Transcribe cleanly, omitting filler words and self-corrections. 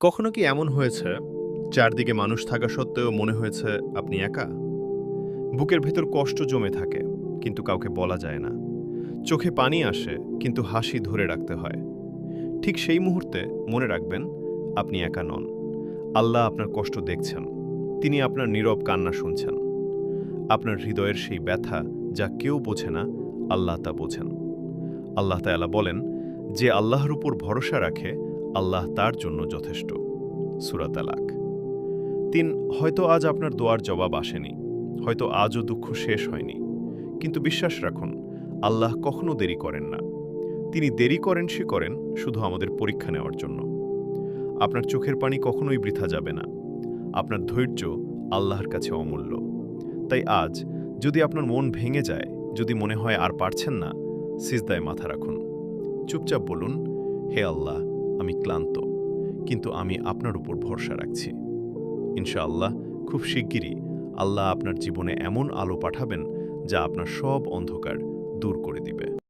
কখনো কি এমন হয়েছে চারদিকে মানুষ থাকা সত্ত্বেও মনে হয়েছে আপনি একা? বুকের ভেতর কষ্ট জমে থাকে, কিন্তু কাউকে বলা যায় না। চোখে পানি আসে, কিন্তু হাসি ধরে রাখতে হয়। ঠিক সেই মুহূর্তে মনে রাখবেন, আপনি একা নন। আল্লাহ আপনার কষ্ট দেখছেন। তিনি আপনার নীরব কান্না শুনছেন। আপনার হৃদয়ের সেই ব্যথা যা কেউ বোঝে না, আল্লাহ তা বোঝেন। আল্লাহ তাআলা বলেন, যে আল্লাহর উপর ভরসা রাখে, আল্লাহ তার জন্য যথেষ্ট। সূরা তালাক। হয়তো আজ আপনার দোয়ার জবাব আসেনি, হয়তো আজও দুঃখ শেষ হয়নি, কিন্তু বিশ্বাস রাখুন, আল্লাহ কখনো দেরি করেন না। তিনি দেরি করেন শুধু আমাদের পরীক্ষা নেওয়ার জন্য। আপনার চোখের পানি কখনোই বৃথা যাবে না। আপনার ধৈর্য আল্লাহর কাছে অমূল্য। তাই আজ যদি আপনার মন ভেঙে যায়, যদি মনে হয় আর পারছেন না, সিজদায় মাথা রাখুন। চুপচাপ বলুন, হে আল্লাহ, আমি ক্লান্ত, কিন্তু আমি আপনার উপর ভরসা রাখছি। ইনশাআল্লাহ, খুব শিগগিরই আল্লাহ আপনার জীবনে এমন আলো পাঠাবেন যা আপনার সব অন্ধকার দূর করে দিবে।